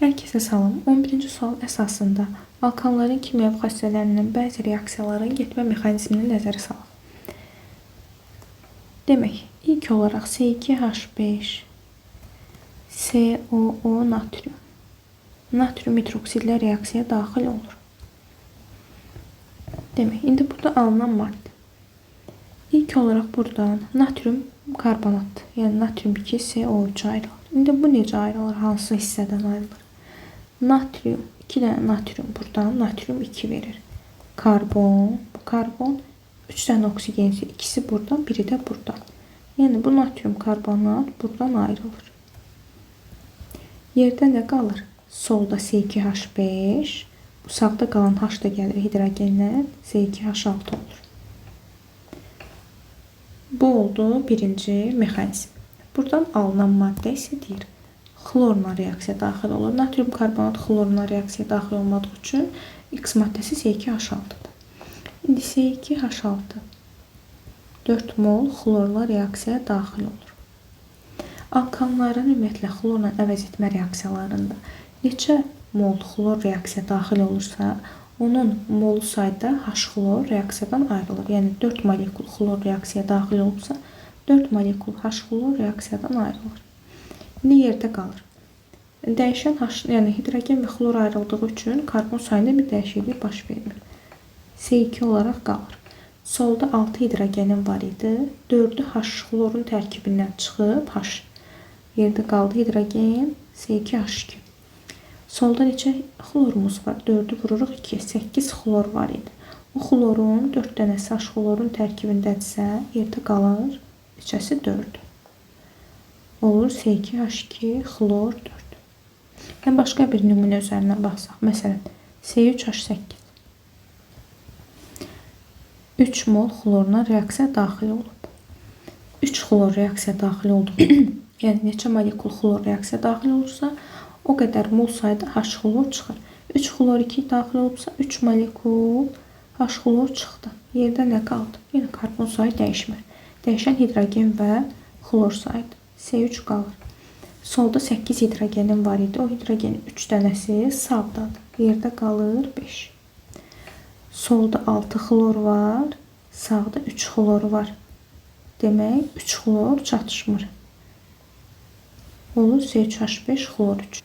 Hər kəsə salam. 11-ci sual əsasında alkanların kimyəvi xassələrinin bəzi reaksiyaların getmə mexanizmini nəzərə salaq. Demək, ilk olaraq C2H5, COO natrium. Natrium hidroksidlə reaksiyaya daxil olur. Demək, indi burada alınan maddə. İlk olaraq buradan natrium karbonat, yəni natrium 2 CO3 ayrılır. İndi bu necə ayrılır? Hansı hissədən ayrılır? Natrium, 2 dənə natrium buradan, natrium 2 verir. Karbon, bu karbon, 3 dənə oksigen isə ikisi buradan, biri də buradan. Yəni bu natrium karbonat buradan ayrılır. Yerdə nə qalır? Solda C2H5, bu sağda qalan H da gəlir hidrogenlə, C2H6 olur. Bu oldu birinci mexanizm. Buradan alınan maddə isə deyir, xlorla reaksiya daxil olur. Natrium karbonat xlorla reaksiya daxil olmadığı üçün X maddəsi C2H6-dır. İndi C2H6 4 mol xlorla reaksiyaya daxil olur. Alkanların ümumiyyətlə xlorla əvəz etmə reaksiyalarında neçə mol xlor reaksiya daxil olursa, onun mol sayda H-xlor reaksiyadan ayrılır. Yəni 4 molekul xlor reaksiyaya daxil olursa, 4 molekul H-xlor reaksiyadan ayrılır. İndi yerdə qalır. Dəyişən H, yəni hidrogen və xlor ayrıldığı üçün karbon sayında bir dəyişiklik baş vermir. C2 olaraq qalır. Solda 6 hidrogenin var idi. 4'ü H-xlorun tərkibindən çıxıb H. Yerdə qaldı hidrogen C2H2. Solda neçə xlorumuz var? 4'ü vururuq 2. 8 xlor var idi. O xlorun 4 dənəsi H-xlorun tərkibindədirsə, yerdə qalır. Neçəsi 4. Olur C2H2 xlor 4. Yəni başqa bir nümunə üzərindən baxsaq. Məsələn, C3H8. 3 mol xlorla reaksiya daxil olub. 3 xlor reaksiya daxil oldu. Yəni neçə molekul xlor reaksiya daxil olursa, o qədər mol sayda H-xlor çıxır. 3 xlor 2 daxil olubsa, 3 molekul H-xlor çıxdı. Yerdə nə qaldı? Yəni karbon sayı dəyişmir. Dəyişən hidrogen və xlor sayıdır. C3 qalır. Solda 8 hidrogenin var idi. O hidrogenin 3 dənəsi sağdadır. Yerdə qalır 5. Solda 6 xlor var. Sağda 3 xlor var. Demək 3 xlor çatışmır. Olur C3H5 xlor 3.